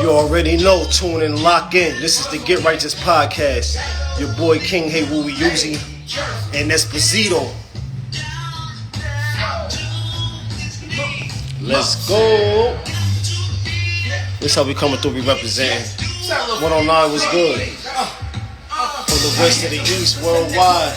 You already know, tune in, lock in. This is the Get Righteous Podcast. Your boy King Heru and Espizito. Let's go. This how we coming through, we representing. 109 was good. From the west to the east, worldwide.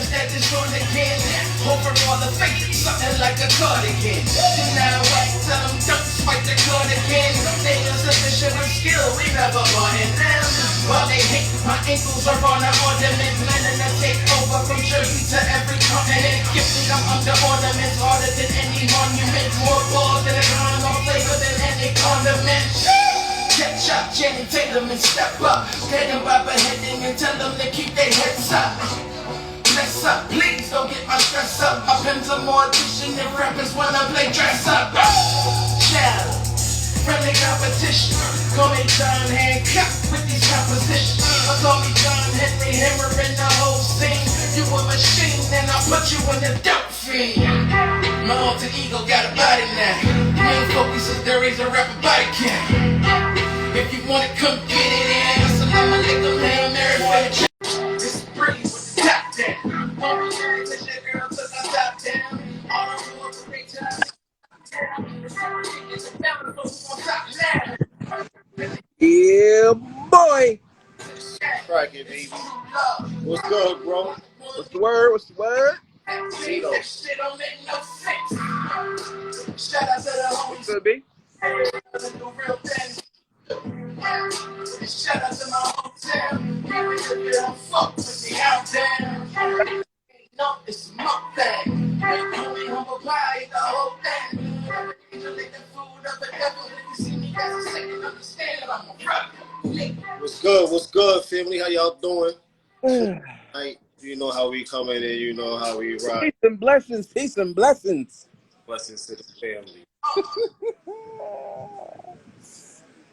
Overall, the faith is something like a cardigan. Now what? Tell them don't fight the cardigan. They insufficient with skill, we never wanted them. While they hate, my ankles are on an ornament. Planning to take over from Jersey to every continent. Gifted, I'm under ornaments, harder than any monument. More balls than a gun, more flavor than any condiment. Ketchup, Jenny Tatum, and step up. Get them by beheading and tell them to keep their heads up. Mess up, please don't get my stress up. My pens are more efficient than rappers when I play dress up. Shadow, friendly competition. Call me John Hancock with these compositions. Or call me John Henry Hammer in the whole scene. You a machine, then I'll put you in the dope fiend. My alter ego got a body now. Main focus is to raise a rapper body count. If you wanna come get it in, assalamu alaikum, Hail Mary for the check. It's pretty with the top down. All the lyrics that your girl took I top down. All the rules to reach out. Yeah, boy. Crack it, baby. What's good, bro? What's the word? What's the word? Espizito. What's good, B? Shout out to my hometown. You don't fuck with me out there. No, it's my thing. Homie, humble pie, the whole thing. Angel, lick the food of the devil. If you see me as a second, understand that I'm a rock. What's good? What's good, family? How y'all doing? Tonight, you know how we come in and you know how we rock. Peace and blessings. Peace and blessings. Blessings to the family.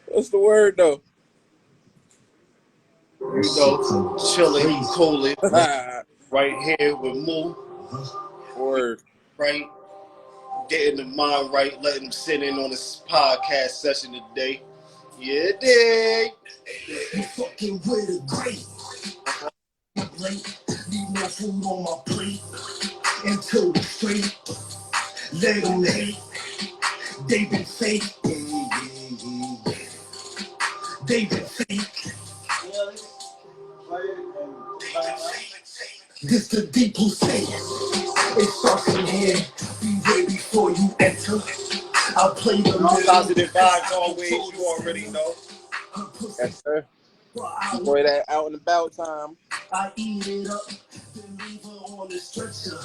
What's the word, though? You know, chilling, cooling, right here with Moo. Word. Right? Getting the mind right, letting them sit in on this podcast session today. Yeah, dig. You fucking with a great. Late, leave no food on my plate. Until the straight, let them hate. They been fake. They been fake. This the deep blue say. It starts in here. Be ready before you enter. I'll play the Positive vibes always, you already know. Yes, sir. Boy, that out and about time. I eat it up, then leave her on the stretcher.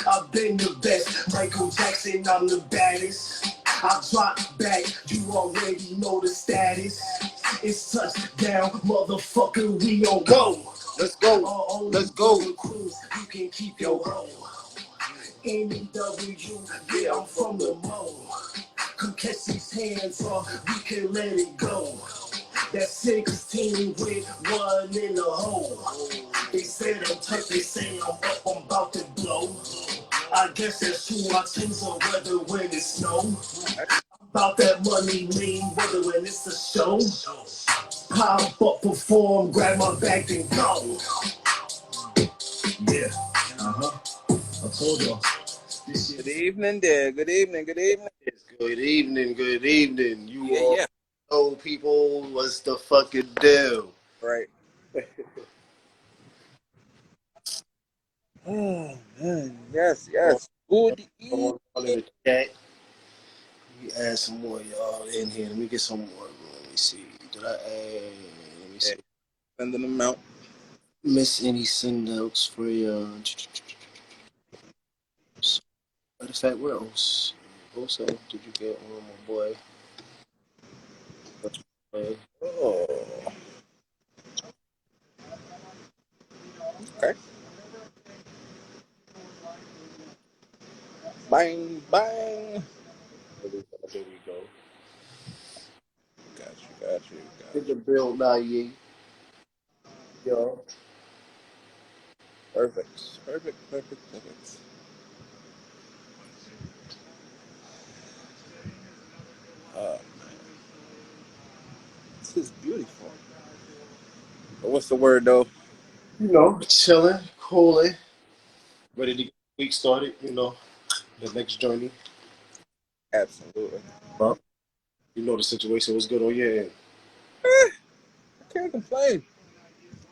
I've been the best, Michael Jackson, I'm the baddest. I drop back, you already know the status. It's touchdown, motherfucker, we on go. Let's go. Let's go. You can keep your hoe. NEW, yeah, I'm from the mo. Come catch these hands or we can let it go. That's 16 with one in the hole. They said I'm tough, they say I'm up, I'm about to blow. I guess that's true, I change the weather when it snow. About that money, mean whether when it's a show. Pop up, perform, grab my bag and go. Yeah, I told y'all. Good evening, there. Good evening. Good evening. It's good evening, good evening. You all know, people, what's the fucking deal? Right. Oh, man. Yes. Good evening. In the chat. We add some more y'all in here. Let me get some more. Let me see. Did I add? Let me see. Sending them out. Miss any send outs for y'all? Matter of fact, where else? Also, did you get one, my boy? Oh. Okay. Bang, bang. There we go. Got you. Hit the build now, ye. Yo. Perfect. Oh, man. This is beautiful. But what's the word though? Chilling, cooling, ready to get the week started. The next journey. Absolutely. But the situation was good on your end. I can't complain.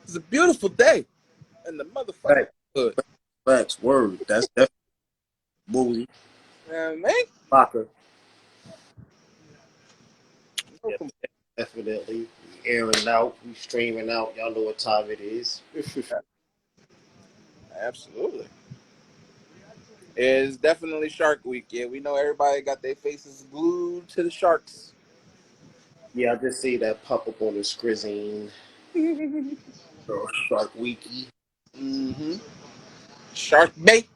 It's a beautiful day, and the motherfucker Facts, good. facts, word. That's definitely movie, You know what I mean? soccer. No Yeah, com- definitely. We airing out, we streaming out. Y'all know what time it is. Absolutely. It's definitely Shark Week. Yeah, we know everybody got their faces glued to the sharks. Yeah, I just see that pop up on the screen. Shark Wiki. Mm-hmm. Shark bait.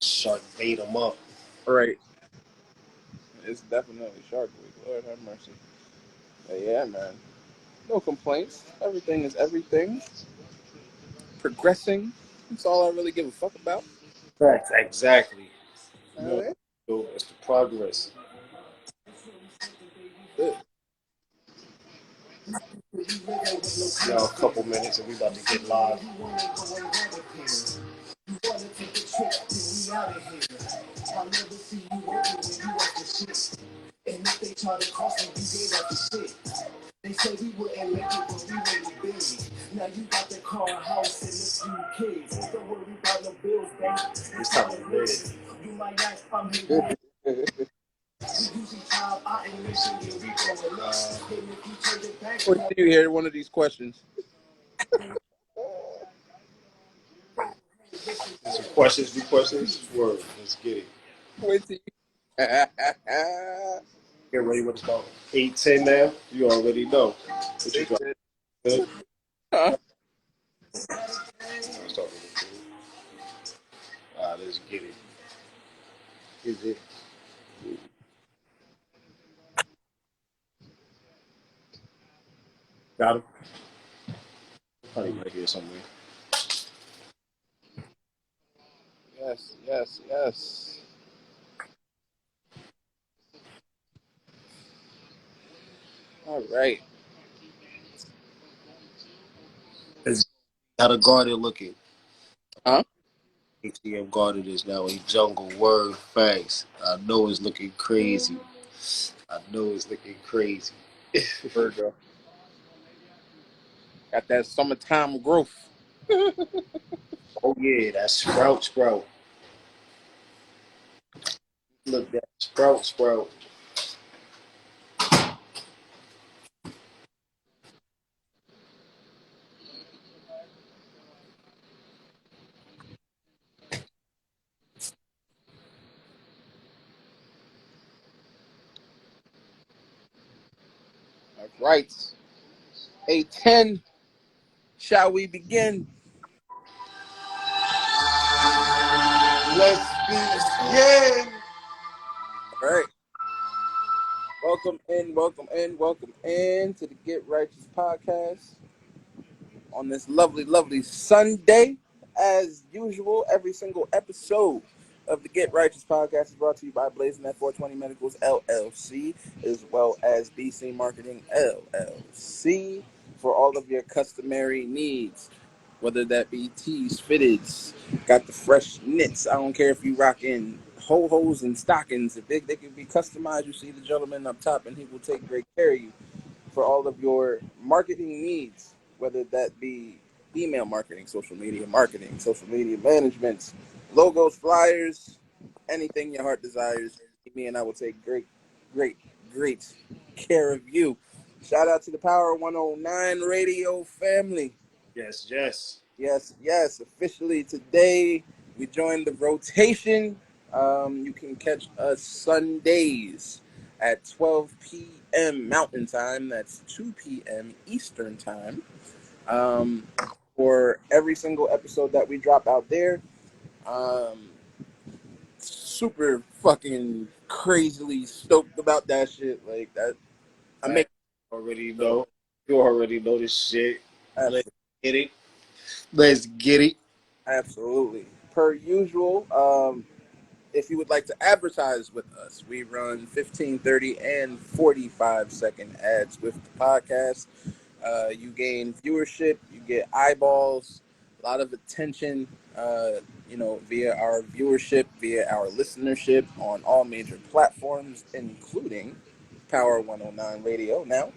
Shark bait 'em up. Right. It's definitely Shark Week. Lord have mercy. But yeah, man. No complaints. Everything is everything. Progressing. That's all I really give a fuck about. Facts, exactly. All You know, right. it's the progress. Good. Now a couple minutes and we about to get live. And if they try to cost me, you gave up the shit. They said we wouldn't make it, but we really big. Now you got the car, house, and a few kids. Don't worry about the bills, baby. It's time to live. You might ask, I'm here. We usually time out and mission, yeah, we going up. And if you turn it back, Wait till you hear one of these questions. some questions, be questions. Word, let's get it. Wait till you. Get ready, what's about 8:10 now? You already know. What you got? Good? Let's talk about it. Let's get it. Is it? Got him? Probably right here somewhere. Yes, yes, yes. All right. How the garden looking? Huh? ATM garden is now a jungle. Word facts. I know it's looking crazy. I know it's looking crazy. Virgo. Got that summertime growth. Oh yeah, that sprout. Look, that sprout. All right. 8:10. Shall we begin? Let's begin. All right. Welcome in to the Get Righteous podcast on this lovely, lovely Sunday. As usual, every single episode of the Get Righteous podcast is brought to you by Blazing at 420 Medicals LLC, as well as DC Marketing LLC, for all of your customary needs, whether that be tees, fitteds, got the fresh knits. I don't care if you rocking ho-hos and stockings. If they can be customized, you see the gentleman up top, and he will take great care of you for all of your marketing needs, whether that be email marketing, social media management, logos, flyers, anything your heart desires. Me and I will take great, great care of you. Shout out to the Power 109 radio family. Yes. Yes. Officially today, we joined the rotation. You can catch us Sundays at 12 p.m. Mountain Time. That's 2 p.m. Eastern Time. Um, for every single episode that we drop out there. Um, Super fucking crazily stoked about that shit. Like that, I I make already so know. You already know this shit. Let's absolutely. get it. Let's get it. Absolutely. Per usual, if you would like to advertise with us, we run 15, 30, and 45-second ads with the podcast. You gain viewership, you get eyeballs, a lot of attention, via our viewership, via our listenership on all major platforms, including Power 109 Radio now.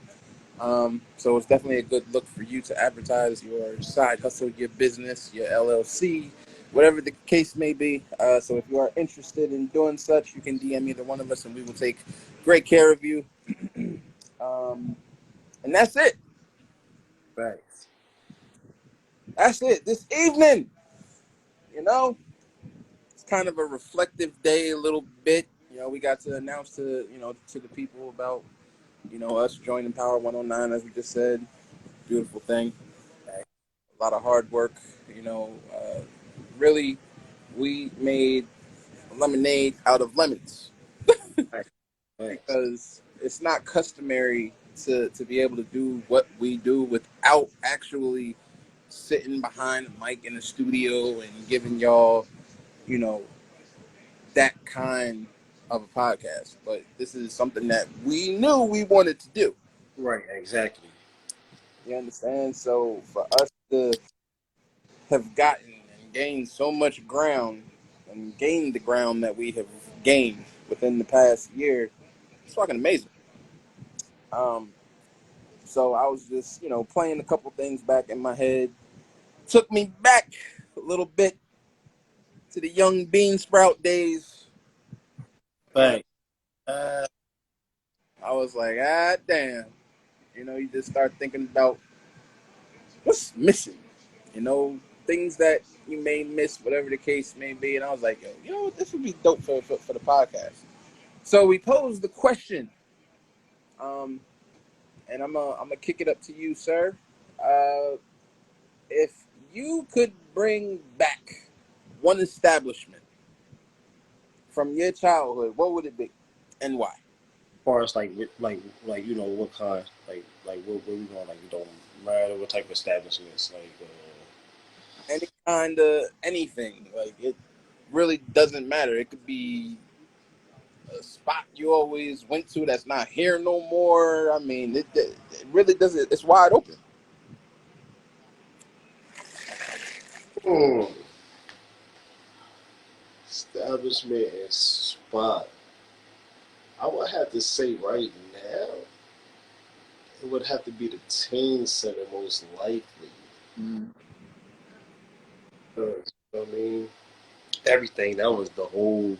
So it's definitely a good look for you to advertise your side hustle, your business, your LLC, whatever the case may be. So if you are interested in doing such, you can DM either one of us and we will take great care of you. And that's it. Thanks. That's it. This evening, it's kind of a reflective day a little bit. We got to announce to the people about, us joining Power 109, as we just said. Beautiful thing. A lot of hard work, really, we made lemonade out of lemons Thanks. because it's not customary to be able to do what we do without actually sitting behind a mic in the studio and giving y'all, you know, that kind of a podcast. But this is something that we knew we wanted to do. Right, exactly. You understand? So for us to have gotten and gained so much ground and gained the ground that we have gained within the past year, it's fucking amazing. Um, so I was just, playing a couple things back in my head. Took me back a little bit to the young bean sprout days. And Thanks. Uh, I was like, ah, damn. You just start thinking about what's missing, things that you may miss, whatever the case may be. And I was like, yo, what, this would be dope for the podcast. So we posed the question, um, and I'm gonna kick it up to you, sir. If you could bring back one establishment from your childhood, what would it be, and why? far as like what kind, like where we going, like it don't matter what type of establishments, like Any kind of anything, like it really doesn't matter. It could be a spot you always went to that's not here no more. I mean, it really doesn't. It's wide open. hmm, establishment and spot. I would have to say right now, it would have to be the teen center most likely. Mm. 'Cause, you know what I mean? Everything that was the whole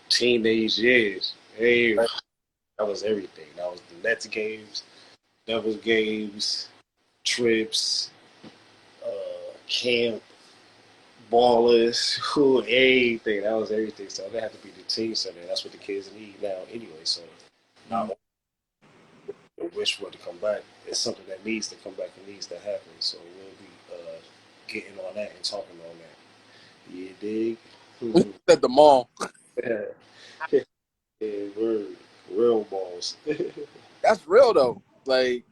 teenage years. Hey, Right. that was everything. That was the Nets games, Devils games, trips, camp, ballers, who, everything. That was everything. So they have to be the teen center. That's what the kids need now anyway. So Mm. not wish for it to come back. It's something that needs to come back and needs to happen. So we'll be getting on that and talking on that. You dig? At the mall. Yeah, we're real balls. That's real though. Like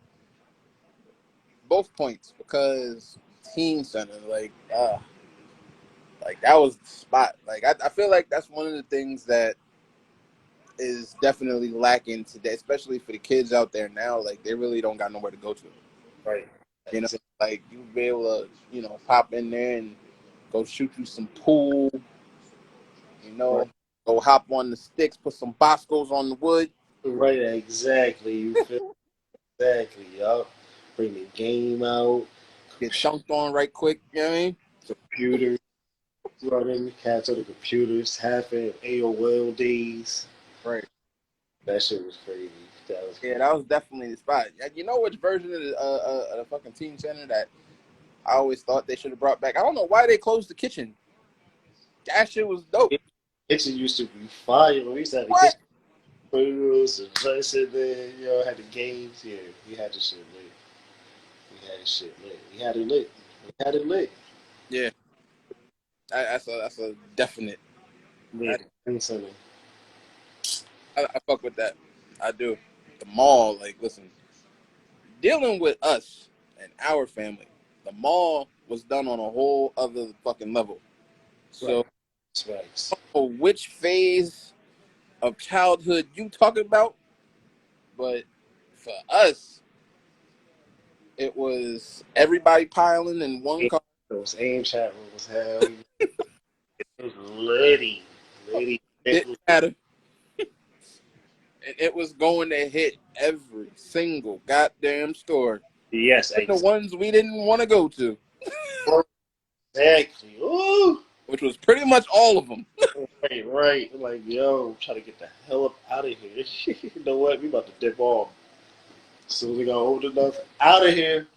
both points because teen center, like that was the spot. Like I feel like that's one of the things that is definitely lacking today, especially for the kids out there now. Like they really don't got nowhere to go to. Right. You know, Exactly. like you be able to, pop in there and go shoot you some pool. You Right. know, go hop on the sticks, put some Boscos on the wood, Right. Exactly. You feel exactly. Yup. Bring the game out. get dunked on right quick. You know what I mean? Computers running. Cats on the computers. Having AOL days. Right. That shit was crazy. That was Yeah, crazy. that was definitely the spot. You know which version of the fucking team center that I always thought they should have brought back? I don't know why they closed the kitchen. That shit was dope. Kitchen used to be fire. We used to have the What? kitchen food, and drinks in there. Had the games. Yeah, we had the shit lit. We had the shit lit. We had it lit. We had it lit. Yeah, that's a definite. Yeah, I, the center. I fuck with that. I do. The mall, like, listen, dealing with us and our family, the mall was done on a whole other fucking level. Right. So Facts. know which phase of childhood you talking about, but for us, it was everybody piling in one car. Those AIM chat rooms, hell, it was litty, litty. Didn't matter. And it was going to hit every single goddamn store. Yes, And the ones we didn't want to go to, exactly. Ooh. which was pretty much all of them. Right. Like, yo, I'm trying to get the hell up out of here. You know what? We about to dip off. As soon as we got old enough, out of here.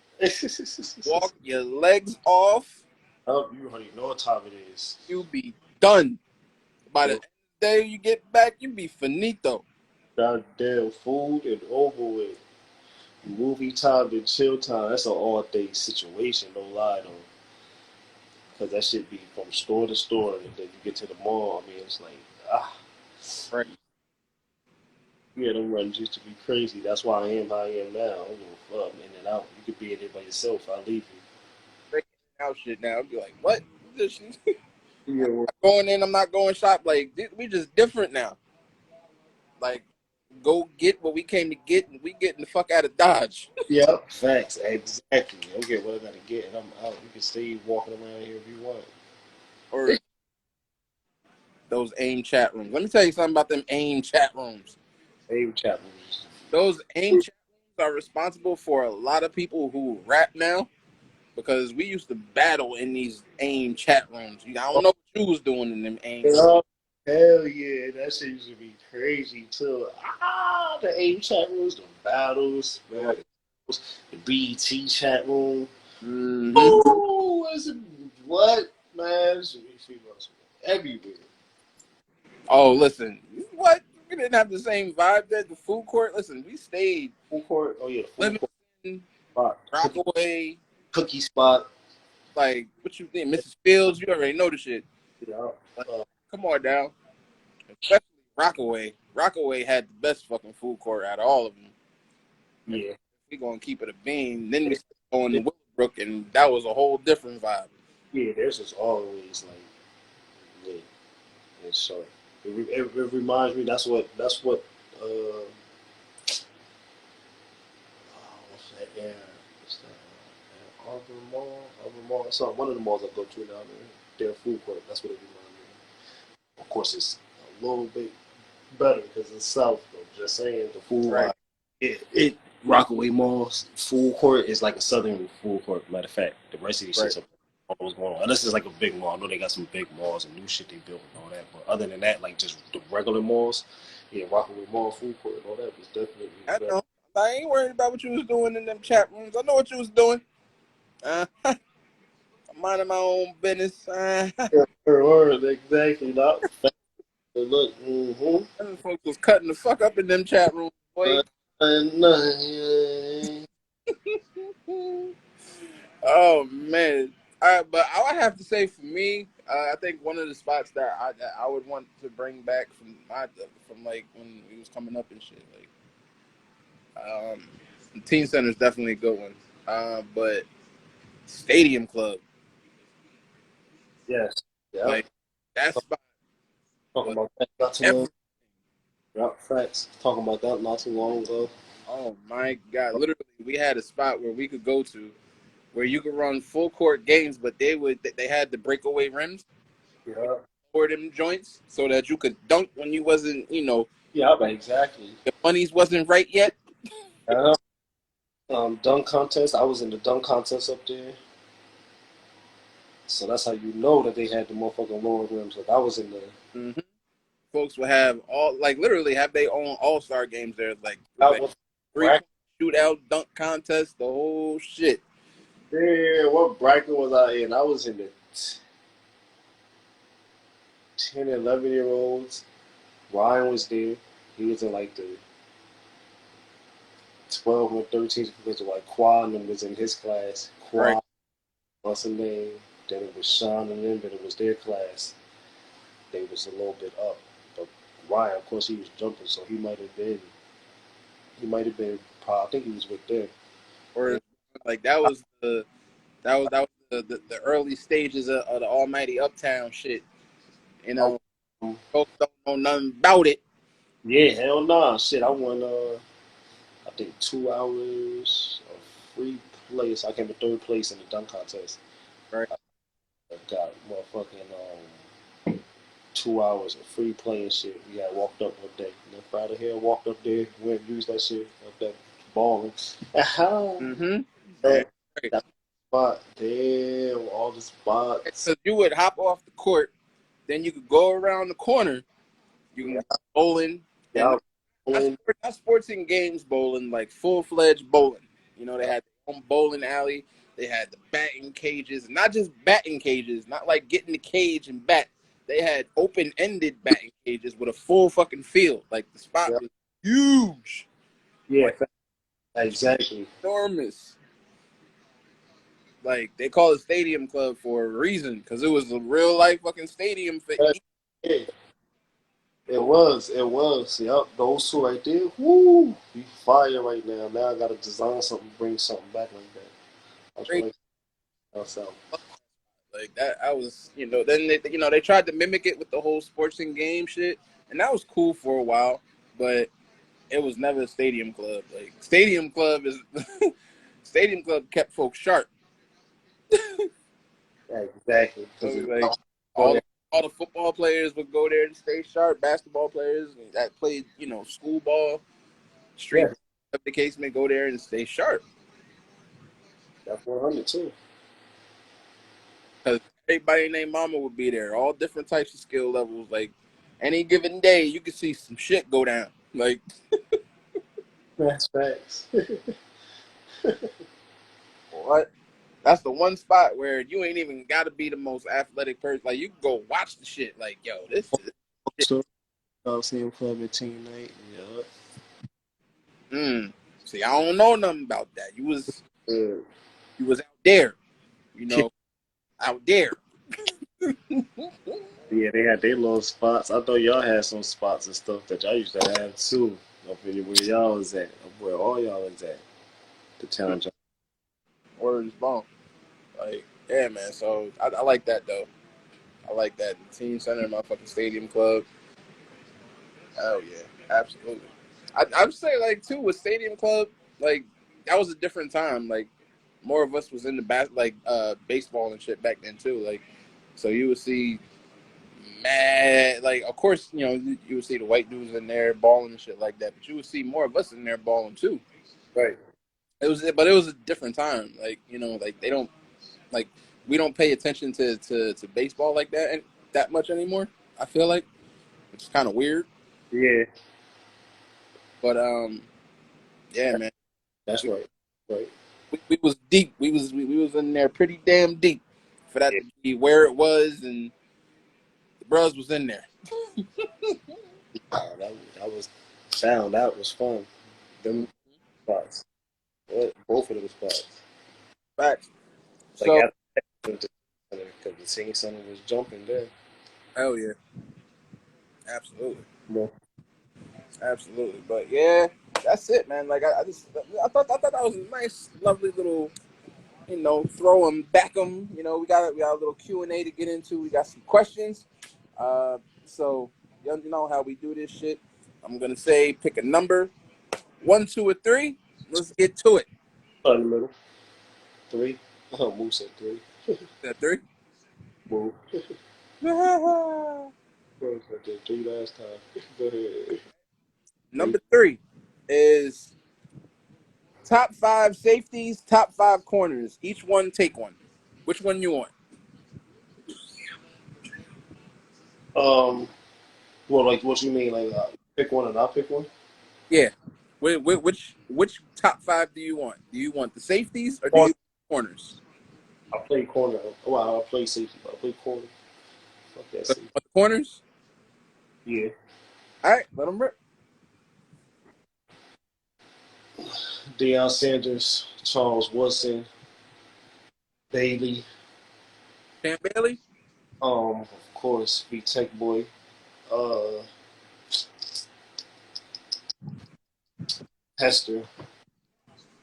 Walk your legs off, Oh, you already know what time it is. you be done. By the Yo, end of the day you get back, you be finito. goddamn food and over with. Movie time and chill time. That's an all day situation, no lie though. Because that shit be from store to store, and then you get to the mall. I mean, it's like, ah. Right. Yeah, them runs used to be crazy. That's why I am how I am now. I don't give a fuck. In and out. You could be in there by yourself. I'll leave Breaking out shit now. I'll be like, what? This shit? you. Yeah, Going in, I'm not going shop. Like, we just different now. Like, go get what we came to get, and we getting the fuck out of Dodge. yep, facts. Exactly. I'll get what I gotta get, and I'm out. You can stay walking around here if you want. Or those AIM chat rooms. Let me tell you something about them AIM chat rooms. Same chat rooms. Those AIM chat rooms are responsible for a lot of people who rap now, because we used to battle in these AIM chat rooms. I don't know what you was doing in them AIM. Oh, hell yeah, that shit used to be crazy too. Ah, the AIM chat rooms, the battles, man. The BET chat room. Mm-hmm. Oh, what, man? There should be females everywhere. Oh, listen. What? We didn't have the same vibe at the food court. Listen, we stayed Food court. Oh yeah, the food court Livingston, spot. Rockaway, Cookie spot. like, what you think? Mrs. Fields, you already know the shit. Yeah. Like, come on down. Especially Rockaway. Rockaway had the best fucking food court out of all of them. Yeah. If we gonna keep it a bean, then we started going to Willowbrook, and that was a whole different vibe. Yeah, there's just always like lit and short. It reminds me. That's what. What's that? Yeah. What's that? Arbor Mall. Arbor Mall. It's one of the malls I go to now. Their food court. That's what it reminds me of. Of course, it's a little bit better because it's south. But just saying, the food. Right. It Rockaway Mall's food court is like a southern food court. Matter of fact, the rest of these shits are always going on. Unless it's like a big mall. I know they got some big malls and new shit they built and all that. But other than that, like just the regular malls, yeah, Rockaway Mall food court and all that was definitely I better. know. I ain't worried about what you was doing in them chat rooms. I know what you was doing. I'm minding my own business. Word, exactly. Not look. Mm-hmm. Them folks was cutting the fuck up in them chat rooms, boy. Oh man. All right, but I would have to say for me, I think one of the spots that I would want to bring back from like when we was coming up and shit, like the Teen Center is definitely a good one. But Stadium Club, Yes. Yeah. like that spot Talking was about that not too long. Yep, facts. Talking about that not too long ago. oh my god! Literally, we had a spot where we could go to where you could run full court games, but they had the breakaway rims Yeah. for them joints so that you could dunk when you wasn't, Yeah, exactly. your money's wasn't right yet. Yeah. Dunk contest. I was in the dunk contest up there. So that's how you know that they had the motherfucking lower rims. Like I was in the Mm-hmm. Folks would have literally have their own all-star games there, like bracket. 3-point shootout, dunk contest, the whole shit. Yeah, what bracket was I in? I was in the 10, 11 year olds. Ryan was there. He was in like the 12 or 13 because of like Quan and was in his class. Quan, Right. what's his name? Then it was Sean and them, but it was their class. They was a little bit up. But Ryan, of course, he was jumping, so he might have been. I think he was with them. Or like that was the early stages of the Almighty Uptown shit. You know, Um, folks don't know nothing about it. yeah, hell nah. Shit, I won. I think 2 hours of free place. I came in third place in the dunk contest. Right. I got motherfucking 2 hours of free playing shit. We had walked up one day. Left out of here, walked up there, went and used that shit up there balling. Mm-hmm. Damn that, right. that spot, damn, all the spots. Because you would hop off the court, then you could go around the corner. You can Yeah, go bowling, and yeah, bowling. not sporting games bowling, like full fledged bowling. You know, they had their own bowling alley. They had the batting cages, not just batting cages, not like get in the cage and bat. They had open ended batting cages with a full fucking field. Like the spot Yeah, was huge, yeah, like exactly. enormous. Like they call it Stadium Club for a reason, because it was a real life fucking stadium for Yeah, yeah, it was, it was. Yep, those two right there. Woo, we fire right now. Now I gotta design something, bring something back like that. I each. feel like myself. Like that, I was, Then they tried to mimic it with the whole sports and game shit, and that was cool for a while, but it was never a Stadium Club. Like Stadium Club is, Stadium Club kept folks sharp. Yeah, exactly. So Because it like go all there. the, all the football players would go there to stay sharp. Basketball players that played, school ball, street, Yeah, ball, whatever the case may, go there and stay sharp. that's 100 too. Because everybody named Mama would be there, all different types of skill levels. Like any given day, you could see some shit go down. Like That's facts. what? That's the one spot where you ain't even got to be the most athletic person. Like you can go watch the shit. Like yo, this is shit. So, Coliseum Club at team night. Yeah. Mm. See, I don't know nothing about that. Good. You was out there, you know, out there. Yeah, they had their little spots. I thought y'all had some spots and stuff that y'all used to have too. Up in where y'all was at, up where all y'all was at. The town. Word is bone. Like yeah, man. So I like that though. I like that. The team center, my fucking stadium club. Oh yeah, absolutely. I'd say like too with Stadium Club, like that was a different time. Like more of us was in the baseball and shit back then too. Like so you would see mad like of course you would see the white dudes in there balling and shit like that, but you would see more of us in there balling too. Right. It was a different time. Like like they don't like we don't pay attention to baseball like that and that much anymore. I feel like it's kind of weird, Yeah, but yeah, man. that's right. Right. We was deep. We was in there pretty damn deep for that Yeah. to be where it was, and the bros was in there. That was sound. That was fun. Them spots. Both of them spots. Facts. Like So after that, because the singing center was jumping there. hell yeah, absolutely, Yeah. absolutely. But yeah, that's it, man. Like I thought that was a nice, lovely little throw 'em, back 'em. We got a little Q&A to get into. We got some questions. So you know how we do this shit. I'm gonna say pick a number, 1, 2, or 3. Let's get to it. Oh, in the middle. Three. Oh, Moose said three. That 3. Boo. Bro said that three last time. Go ahead. Three. Number 3 is top 5 safeties, top 5 corners. Each one take one. Which one you want? Um. Well, like what you mean? Like pick one and I'll pick one. Yeah. Which top 5 do you want? Do you want the safeties or do Corner. you want corners? I play corner. Well, I play safety. But I play corner. Fuck that So, safety. want the corners? Yeah. All right, let them rip. Deion Sanders, Charles Woodson, Bailey. Cam Bailey? Of course, Big Tech Boy. Uh, Hester.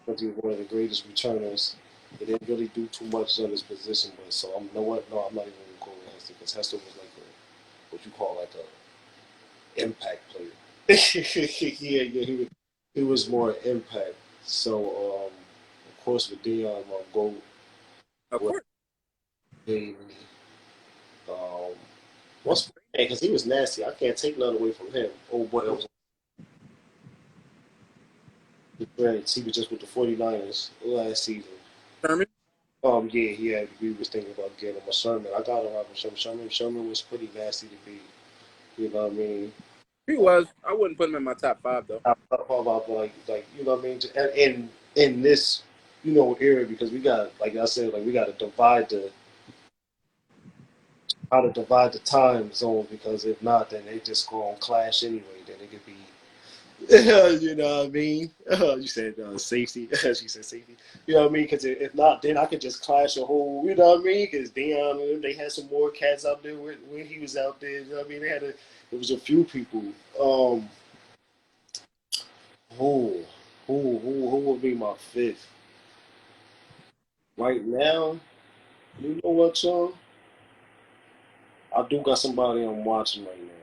But he was one of the greatest returners. He didn't really do too much on his position, but so I'm you know what? No, I'm not even going to call him Hester because Hester was like a what you call like a impact player. Yeah, he was more impact. So of course with Dion, I'll go Of with course. Bailey. Um, what's because he was nasty. I can't take none away from him. Oh boy, that was great. He was just with the 49ers last season. Sherman. Yeah, we was thinking about getting him a Sherman. I got him out of Sherman. Sherman was pretty nasty to beat. You know what I mean? He was. I wouldn't put him in my top 5 though. I thought about like you know what I mean? And in this era because we got like I said like we got to divide the how to divide the time zone because if not then they just go on clash anyway. Then it could be you know what I mean? You said safety. She said safety. You know what I mean? Because if not, then I could just clash a whole. You know what I mean? Because Deion and them, they had some more cats out there when he was out there. You know what I mean? There was a few people. Who, who would be my fifth right now? You know what, y'all? I do got somebody I'm watching right now.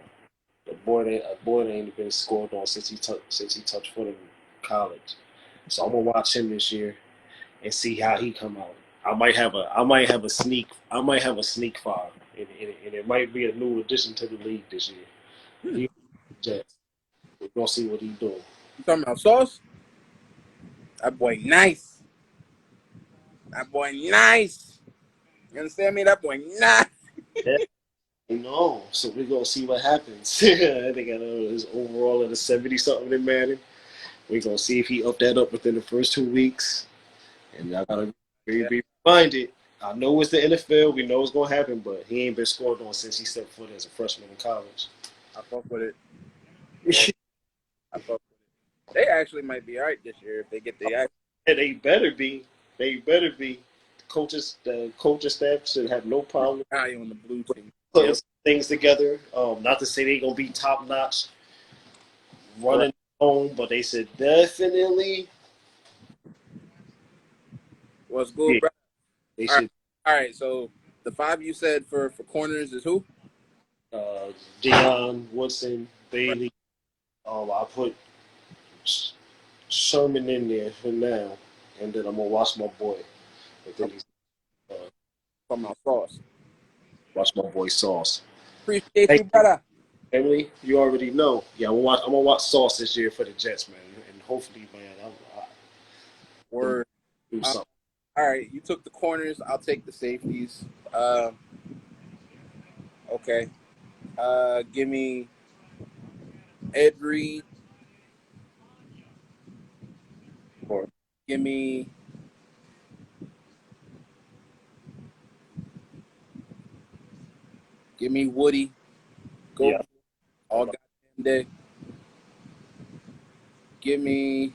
A boy that ain't been scored on since he touched foot in college. So I'm gonna watch him this year and see how he come out. I might have a sneak five, and it might be a new addition to the league this year. Hmm. He Jets. We're gonna see what he's doing. You talking about Sauce? That boy nice. That boy nice. You understand me? That boy nice. Yeah, so we're gonna see what happens. I think I know his overall at a 70 something in Madden. We're gonna see if he up that up within the first 2 weeks. And I gotta Yeah, be reminded. I know it's the NFL. We know it's gonna happen, but he ain't been scored on since he stepped foot as a freshman in college. I fuck with it. Yeah, I fuck with it. They actually might be alright this year if they get the act. And they better be. They better be. The coaching staff should have no problem Guy on the blue team. putting Yep. some things together. Not to say they gonna be top notch Right. running home, but they said definitely. What's good, Yeah, bro? they All right. should. All right. So the 5 you said for corners is who? Deion Woodson, Right. Bailey. I put Sherman in there for now, and then I'm gonna watch my boy. And then I'm he's talking about Sauce. watch my boy Sauce. Appreciate Hey, you, brother. Emily, you already know. Yeah, I'm gonna watch Sauce this year for the Jets, man, and hopefully, man, I Word. do Uh, something. all right. You took the corners. I'll take the safeties. Okay. Give me Ed Reed. Or Give me Woody. Go yeah, I'm all goddamn day. Give me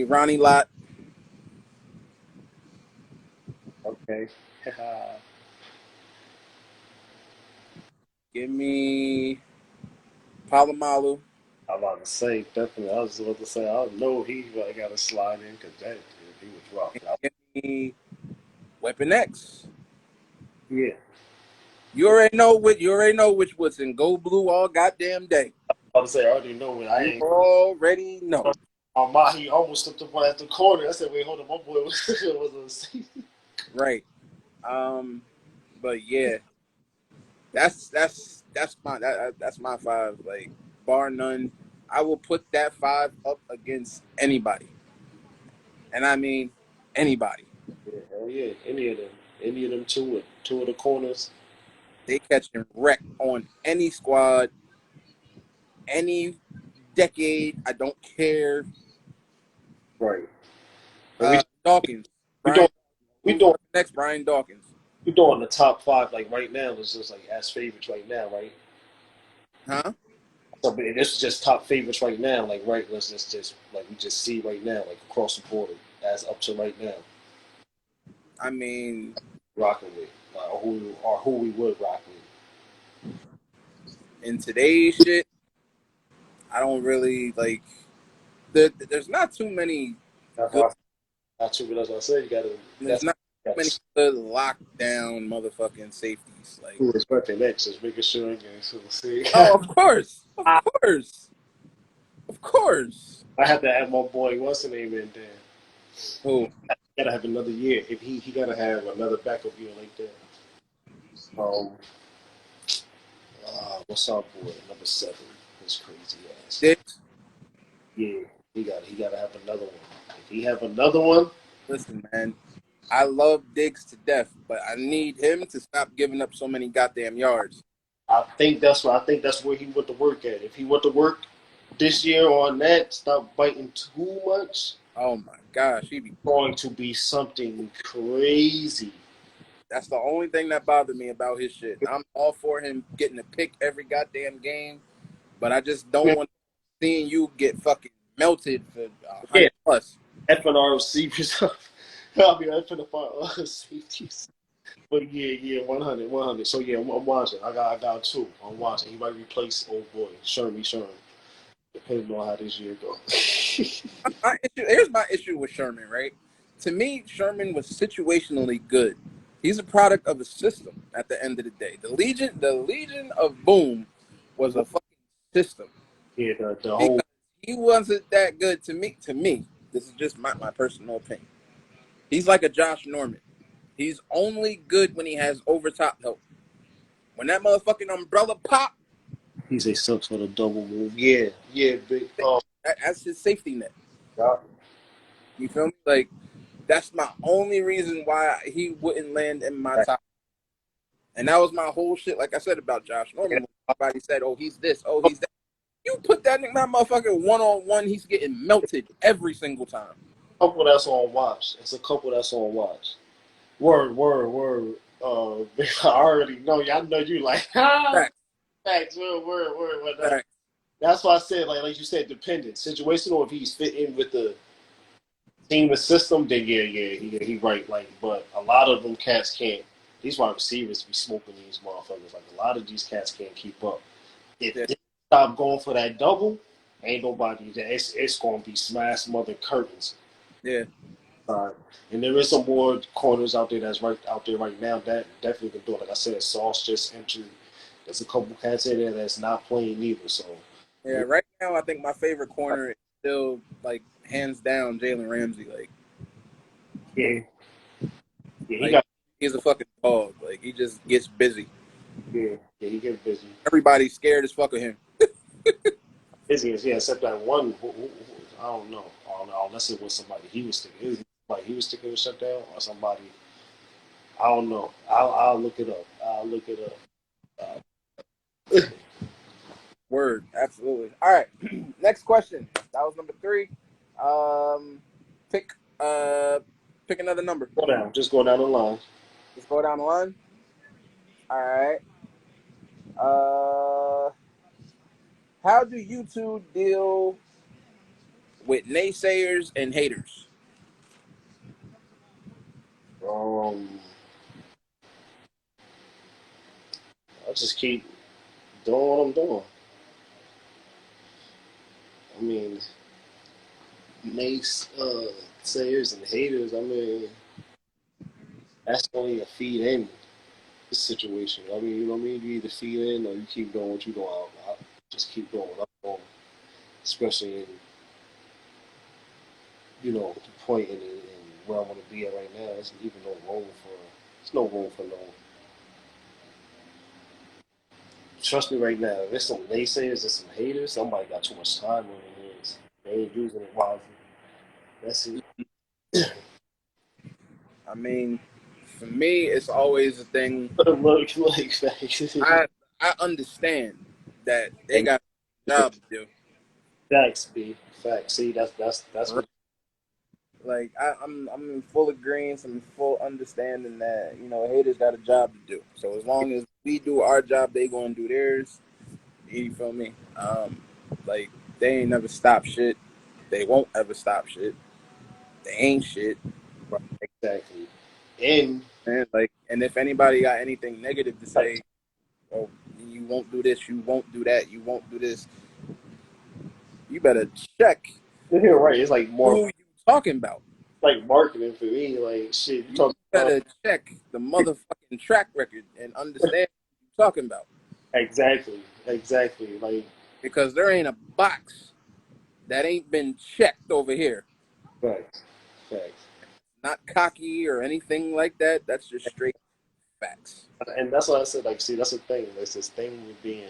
Ronnie Lott. okay. Give me Palomalu. I'm about to say definitely. I was about to say I know he really got to slide in because that he was rough. Give me Weapon X. Yeah, You already know which Woodson. Go blue all goddamn day. I was about to say I already know when I You ain't. already know. He almost slipped up at the corner. I said, "Wait, hold on, my boy was on safety." Right. But yeah, that's my 5. Like bar none. I will put that 5 up against anybody, and I mean anybody. Yeah, hell yeah, any of them two of the corners. They catching wreck on any squad, any decade. I don't care. Right. And Dawkins, we Brian. doing we Who's doing next? Brian Dawkins. we doing the top five like right now. It's just like as favorites right now, right? Huh? So but this is just top favorites right now. Like right, let's just like we just see right now, like across the board as up to right now, I mean, rocking with who we would rock with. in today's shit, I don't really like. There's not too many That's good. why not too. But as I said, you gotta. There's That's not. many Yes. good lockdown motherfucking safeties. Like, Who respecting that? Just making sure again. So see. oh, of course, of course, of course. I have to add my boy, what's the name in there? Who? Gotta have another year. If he gotta have another backup year like that. Um, what's our boy? Number 7. His crazy ass. Dicks. Yeah, he gotta have another one. If he have another one, Listen, man. I love Diggs to death, but I need him to stop giving up so many goddamn yards. I think that's where he went to work at. If he went to work this year on that, stop biting too much, Oh my gosh, he be. going to be something crazy. That's the only thing that bothered me about his shit. I'm all for him getting a pick every goddamn game, but I just don't want seeing you get fucking melted for Yeah, 100 plus. FNR receivers. I mean, FNR safeties. But yeah, 100. So yeah, I'm watching. I got two. I'm watching. He might replace old boy Sherman, depending on how this year goes. Here's my issue with Sherman, right? To me, Sherman was situationally good. He's a product of a system at the end of the day. The Legion of Boom was a fucking system. Yeah, the whole Because he wasn't that good to me. This is just my personal opinion. He's like a Josh Norman. He's only good when he has overtop help. When that motherfucking umbrella pop, he's a sucks for the double move. Yeah, big. that's his safety net. Yeah. You feel me? Like that's my only reason why he wouldn't land in my top. And that was my whole shit. Like I said about Josh Norman, when everybody said, "Oh, he's this. Oh, he's that." You put that motherfucker 1-on-1, he's getting melted every single time. Couple that's on watch. It's a couple that's on watch. Word. I already know. Y'all know you like Facts, facts. Word. facts. That's why I said like you said, dependent, situational. If he's fit in with the team, the system, then he right. Like, but a lot of them cats can't. These wide receivers be smoking these motherfuckers. Like a lot of these cats can't keep up. If Yeah, they stop going for that double, ain't nobody. It's going to be smash mother curtains. yeah, And there is some more corners out there that's right out there right now that definitely can do it. Like I said, Sauce just entered. There's a couple cats in there that's not playing either. So yeah. Right now, I think my favorite corner is still like hands down Jalen Ramsey. yeah, yeah, he Like got he's a fucking dog. Like he just gets busy. yeah, he gets busy. Everybody's scared as fuck of him. Busy as yeah, except that one. I don't know. Unless it was somebody he was sticking. It was like he was sticking to shut down or somebody. I don't know. I'll look it up. I'll look it up. Word, absolutely. All right, next question. That was number 3. Pick pick another number. Go down. Just go down the line. Let's go down the line. All right. Uh, how do you two deal with naysayers and haters? Um, I just keep doing what I'm doing. I mean, nays, sayers and haters. I mean, that's only a feed in this situation. I mean, you know what I mean? You either feed in or you keep doing what you're doing. I just keep doing what I'm doing, especially in, the point in where I want to be at right now. There's even there's no room for no. Trust me right now, if there's some naysayers, there's some haters, somebody got too much time on their hands. They ain't using it wisely. That's it. I mean, for me, it's always a thing. Look, like, facts. I I understand that they And got a job to do. facts, B. Facts. See, that's what. Like I'm in full agreement, I'm in full understanding that haters got a job to do. So as long as we do our job, they gonna do theirs. You feel me? Like they ain't never stop shit. They won't ever stop shit. They ain't shit. Exactly. And And and if anybody got anything negative to like, say, oh, you won't do this, you won't do that, you won't do this, you better check you're right. It's like more who you talking about. like marketing for me. Like shit, you You talk. gotta check the motherfucking track record and understand what you're talking about. Exactly. Like Because there ain't a box that ain't been checked over here. facts, facts. Not cocky or anything like that. That's just straight facts. And that's why I said, like, see, that's the thing. There's this thing with being,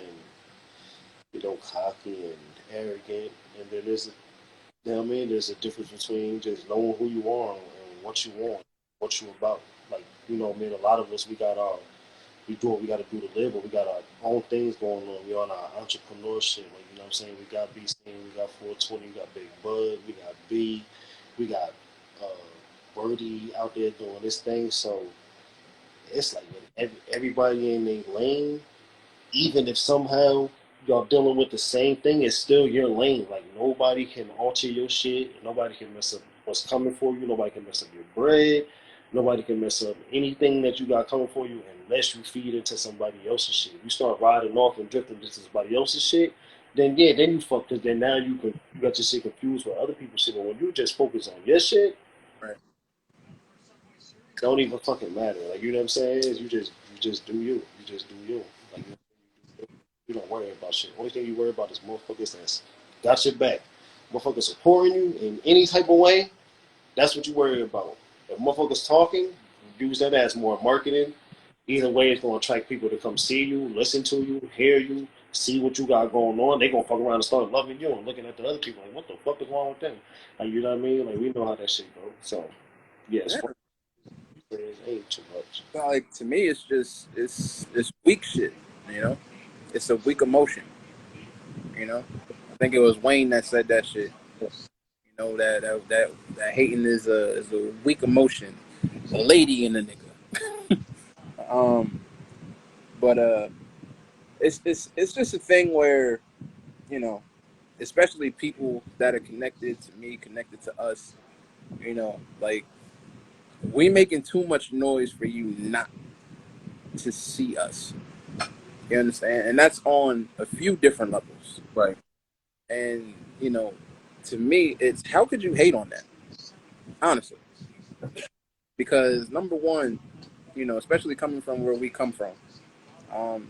cocky and arrogant, and then you know what I mean? There's a difference between just knowing who you are and what you want, what you about. Like, what I mean? A lot of us, we do what we got to do to live, but we got our own things going on. We on our entrepreneurship. Like, you know what I'm saying? We got B Scene, we got 420, we got Big Bud, we got B, we got Birdie out there doing this thing. So it's like everybody in their lane, even if somehow y'all dealing with the same thing, it's still your lane. Like nobody can alter your shit. Nobody can mess up what's coming for you. Nobody can mess up your bread. Nobody can mess up anything that you got coming for you unless you feed into somebody else's shit. If you start riding off and drifting into somebody else's shit, then yeah, then you fuck. Cause then now you got your shit confused with other people's shit. But when you just focus on your shit, Right. it don't even fucking matter. Like you know what I'm saying? You just do you. You just do you. Like you don't worry about shit. Only thing you worry about is motherfuckers that's got your back. Motherfuckers supporting you in any type of way. That's what you worry about. If motherfuckers talking, use that as more marketing. Either way, it's gonna attract people to come see you, listen to you, hear you, see what you got going on. They gonna fuck around and start loving you and looking at the other people like, what the fuck is wrong with them? Like you know what I mean? Like we know how that shit goes. So yes, Yeah. it ain't too much. Like to me, it's weak shit. You know, it's a weak emotion. You know, I think it was Wayne that said that shit. You know that hating is a weak emotion. A lady in the nigga. But it's just a thing where you know, especially people that are connected to me, connected to us. You know, like we making too much noise for you not to see us. You understand? And that's on a few different levels. Right, And, to me, it's how could you hate on that? Honestly. Because number one, especially coming from where we come from, um,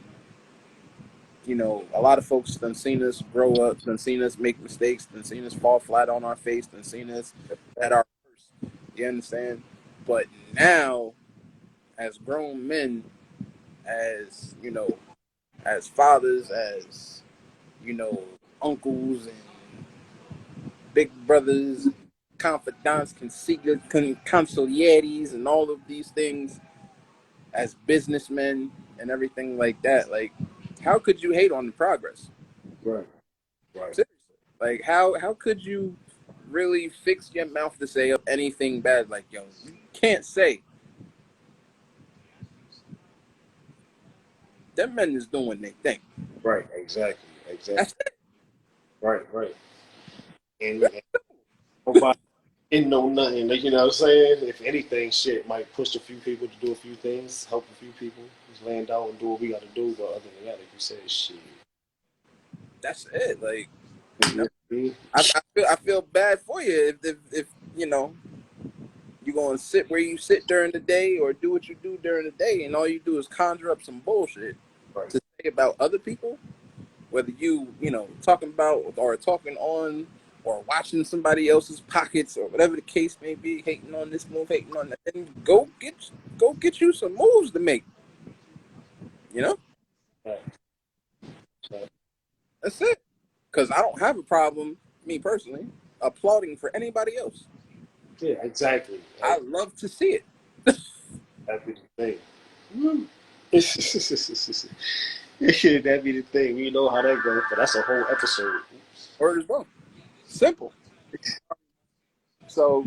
a lot of folks done seen us grow up, done seen us make mistakes, done seen us fall flat on our face, done seen us at our worst. You understand? But now, as grown men, as, as fathers, as, you know, uncles and big brothers, confidants, consiglieres, and all of these things as businessmen and everything like that. Like, how could you hate on the progress? right, right, Seriously. Like, how could you really fix your mouth to say anything bad? Like, yo, you can't say them men is doing their thing. right. Exactly. That's it. Right. And nobody didn't know nothing. Like, you know what I'm saying? If anything, shit might push a few people to do a few things, help a few people, just land out and do what we got to do. But other than that, like you said, shit. That's it. Like, you know, You know I feel bad for you if you're gonna sit where you sit during the day or do what you do during the day, and all you do is conjure up some bullshit Right. to say about other people, whether talking about or talking on or watching somebody else's pockets or whatever the case may be, hating on this move, hating on that, then go get you some moves to make. You know, Right. Right. that's it. Because I don't have a problem, me personally, applauding for anybody else. Yeah, exactly. I love to see it. That'd be the thing. Woo. That'd be the thing. We know how that goes, but that's a whole episode. Word as well. Simple. So,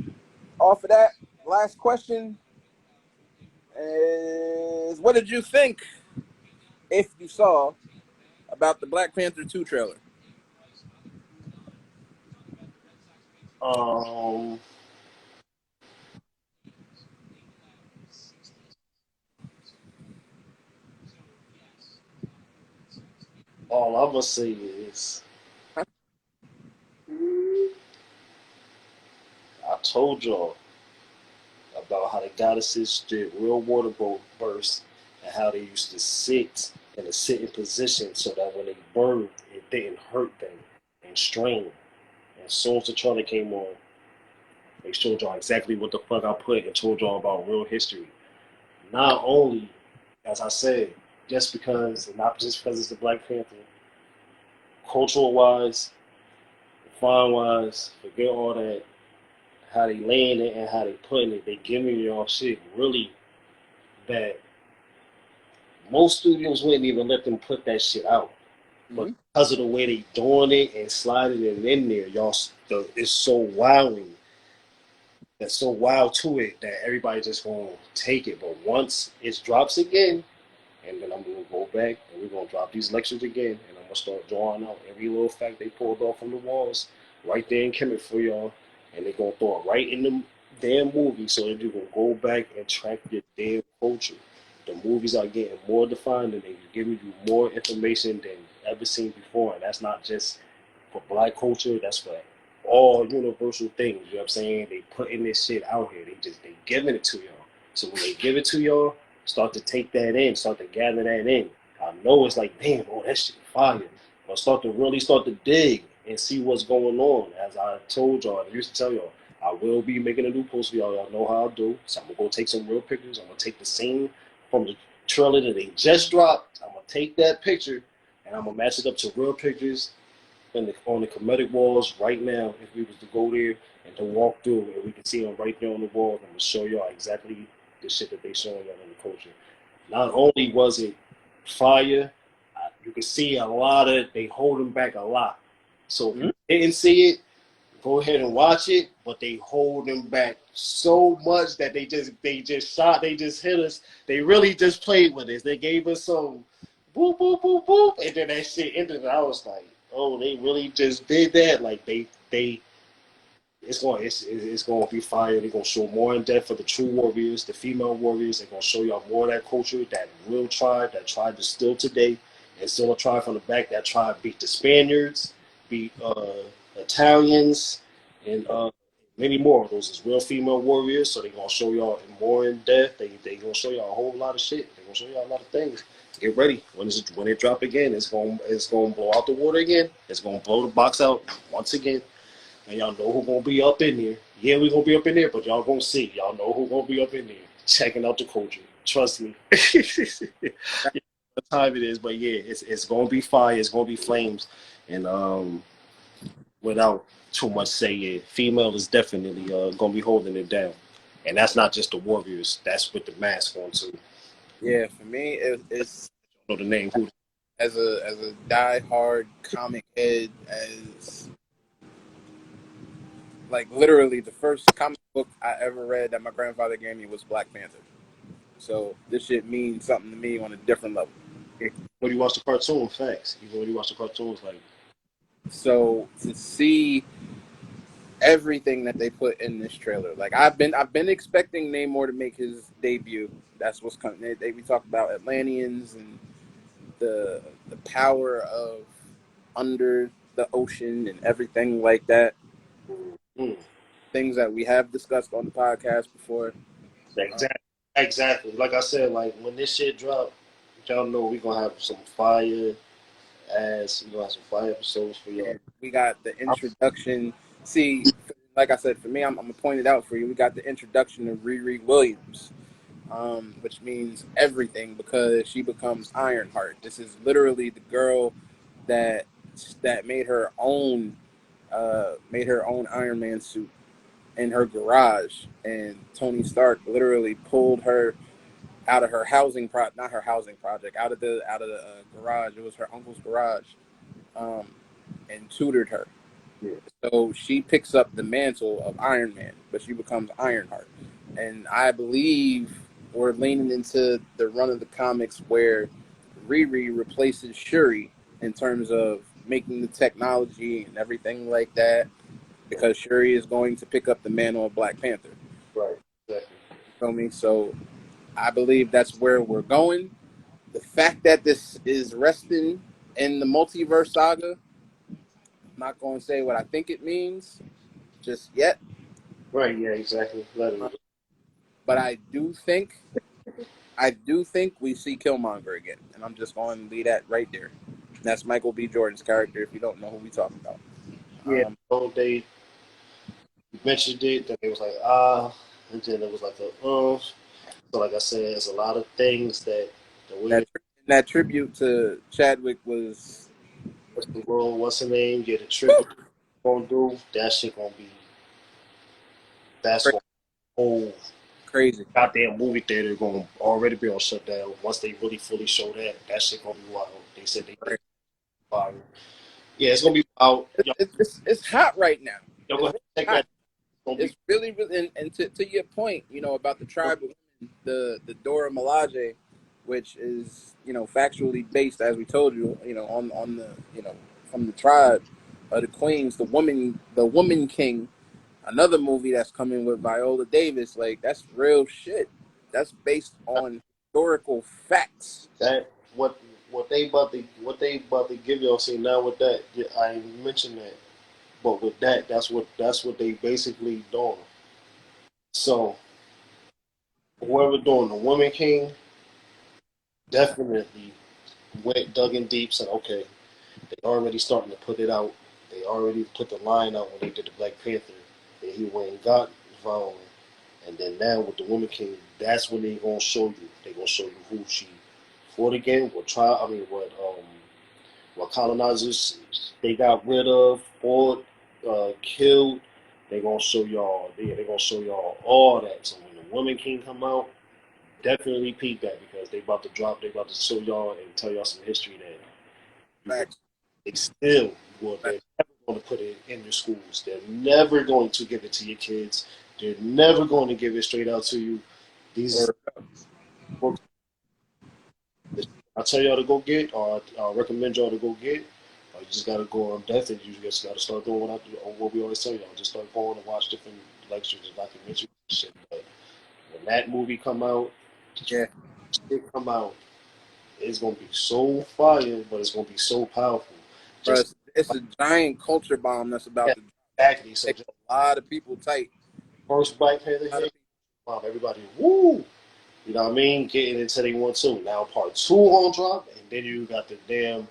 off of that, last question is what did you think, if you saw, about the Black Panther 2 trailer? Um, all I'm gonna say is, I told y'all about how the goddesses did real water births and how they used to sit in a sitting position so that when they birthed, it didn't hurt them and strain. And as soon as the trailer came on, they showed y'all exactly what the fuck I put and told y'all about real history. Not only, as I said, not just because it's the Black Panther, cultural wise, fine wise, forget all that. How they laying it and how they putting it, they giving y'all shit really that most studios wouldn't even let them put that shit out. But because of the way they doing it and sliding it in there, y'all, it's so wowing. That's so wild to it that everybody just gonna take it. But once it drops again, and then I'm gonna go back and we're gonna drop these lectures again, and I'm gonna start drawing out every little fact they pulled off from the walls right there in Kemet for y'all, and they're gonna throw it right in the damn movie so that you can go back and track your damn culture. The movies are getting more defined and they're giving you more information than ever seen before, and that's not just for Black culture. That's for all universal things. You know what I'm saying? They putting this shit out here. They giving it to y'all. So when they give it to y'all, start to take that in, start to gather that in. I know it's like, damn, oh, that shit fire. But start to dig and see what's going on. As I told y'all, I used to tell y'all, I will be making a new post for y'all. Y'all know how I do. So I'm gonna go take some real pictures. I'm gonna take the scene from the trailer that they just dropped. I'm gonna take that picture and I'm gonna match it up to real pictures on the comedic walls right now. If we was to go there and to walk through, and we can see them right there on the wall, I'm gonna show y'all exactly the shit that they showing y'all in the culture. Not only was it fire, you can see a lot of they holding back a lot. So if you didn't see it, go ahead and watch it. But they holding back so much that they just hit us. They really just played with us. They gave us some boop boop boop boop, and then that shit ended. And I was like, oh, they really just did that. Like they it's going to be fire. They're going to show more in depth for the true warriors, the female warriors. They're going to show y'all more of that culture, that real tribe, that tribe is still today, and still a tribe from the back. That tribe beat the Spaniards, beat Italians, and many more of those is real female warriors. So they're going to show y'all more in depth. They're going to show y'all a whole lot of shit. They're going to show y'all a lot of things. Get ready. When it drop again, it's going to blow out the water again. It's going to blow the box out once again. And y'all know who's gonna be up in there. Yeah, we gonna be up in there, but y'all gonna see. Y'all know who's gonna be up in there, checking out the culture. Trust me. What time it is, but yeah, it's gonna be fire. It's gonna be flames, and without too much say, yeah, female is definitely gonna be holding it down, and that's not just the warriors. That's with the mask on too. Yeah, for me, it's I don't know the name. Who? as a die-hard comic head, as like literally the first comic book I ever read that my grandfather gave me was Black Panther. So this shit means something to me on a different level. When you watch the cartoon, facts. Even when you watch the cartoons, like So to see everything that they put in this trailer, like I've been expecting Namor to make his debut. That's what's coming. We talk about Atlanteans and the power of under the ocean and everything like that. Things that we have discussed on the podcast before. exactly. Like I said, like when this shit drop, y'all know we gonna have some fire ass. We gonna have some fire episodes for y'all. And we got the introduction. See, like I said, for me, I'm gonna point it out for you. We got the introduction of Riri Williams, which means everything because she becomes Ironheart. This is literally the girl that made her own Iron Man suit in her garage, and Tony Stark literally pulled her out of her not her housing project, out of the garage. It was her uncle's garage, and tutored her. Yeah. So she picks up the mantle of Iron Man, but she becomes Ironheart. And I believe we're leaning into the run of the comics where Riri replaces Shuri in terms of making the technology and everything like that, because Shuri is going to pick up the mantle of Black Panther. Right. Exactly. You feel me? So I believe that's where we're going. The fact that this is resting in the multiverse saga, I'm not going to say what I think it means just yet. Right. Yeah. Exactly. Let it. but I do think we see Killmonger again, and I'm just going to leave that right there. That's Michael B. Jordan's character. If you don't know who we talking about, Yeah, so they mentioned it, then it was like, and then it was like, so like I said, there's a lot of things that the way that tribute to Chadwick was what's the world, what's the name, get a tribute gonna do, that shit gonna be, that's cra- gonna whole crazy. goddamn movie theater gonna already be on shutdown. Once they really fully show that shit gonna be wild. They said they Right. wild. Yeah, it's gonna be wild. It's hot right now. Y'all It's go ahead really and check hot. that. It's gonna be It's really, and to your point, about the tribe of women, the Dora Milaje, which is factually based, as we told you, on the from the tribe of the queens, the woman king. Another movie that's coming with Viola Davis, like that's real shit. That's based on historical facts. that what they about to give y'all. See now with that, yeah, I mentioned that, but with that, that's what they basically doing. So whoever doing the Woman King definitely went dug in deep. Said okay, they already starting to put it out. They already put the line out when they did the Black Panther, and he went and got violent. And then now with the Woman King, that's when they gonna show you. They gonna show you who she fought against, what colonizers they got rid of, fought, killed. They gonna show y'all. They gonna show y'all all that. So when the Woman King come out, definitely peep that because they about to drop. They about to show y'all and tell y'all some history that Facts. they still will. They're never going to put it in your schools. They're never going to give it to your kids. They're never going to give it straight out to you. These books I tell y'all to go get, or I recommend y'all to go get, or you just gotta go on depth and you just gotta start doing what we always tell y'all. Just start going and watch different lectures and documentaries and shit. But when that movie come out, Yeah, it come out, it's gonna be so fire, but it's gonna be so powerful. bro, Just it's a giant culture bomb that's yeah, about to exactly. So take just a lot of people tight. first Black Panther A lot hit, of people, everybody woo. You know what I mean? Getting into they want to. Now part two on drop, and then you got the damn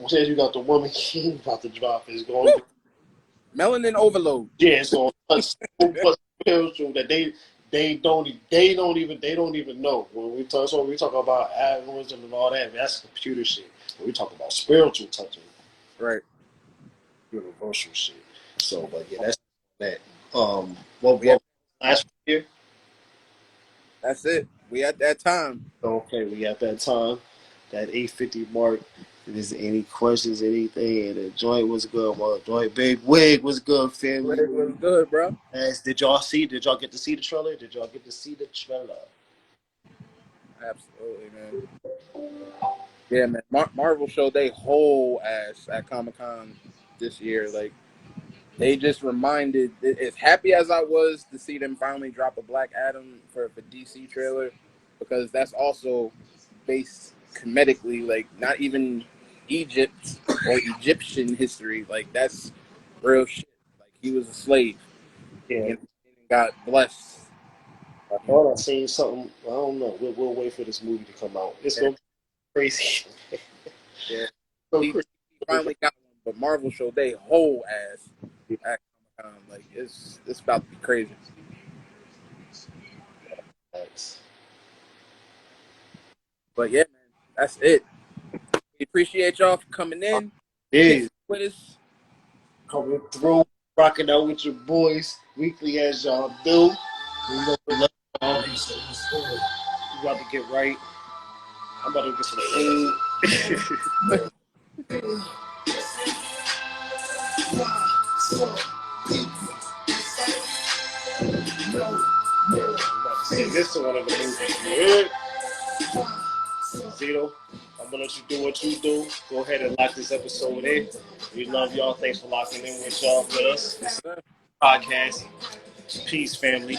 says you got the Woman King about to drop. It's going to be melanin overload. yeah, it's going to touch so much spiritual that they don't even know when we talk about algorithm and all that. That's computer shit. When we talk about spiritual touching, Right. universal shit. So, but yeah, that's that. What We at, last year? that's it. We at that time. Okay, we at that time, that 8:50 mark. If there's any questions, anything, and the joint was good. My joint big wig was good, family. It was good, bro. Did y'all see? Did y'all get to see the trailer? Did y'all get to see the trailer? Absolutely, man. Yeah, man. Marvel showed they whole ass at Comic Con this year. Like they just reminded. As happy as I was to see them finally drop a Black Adam for DC trailer, because that's also based comedically. Like not even Egypt or Egyptian history. Like that's real shit. Like he was a slave, Yeah, and got blessed. I thought I seen something. I don't know. We'll wait for this movie to come out. It's Yeah, gonna be crazy. yeah. So He crazy. finally got one, but Marvel showed they whole ass at Comic Con. Like it's about to be crazy. But yeah, man, that's it. We appreciate y'all for coming in, Yeah, kicking with us. coming through, rocking out with your boys weekly as y'all do. We know we love y'all. We about to get right. I'm about to get some food. See this is one of the movies. Zito, I'm gonna let you do what you do. Go ahead and lock this episode in. We love y'all. Thanks for locking in with y'all with us. This podcast. Peace, family.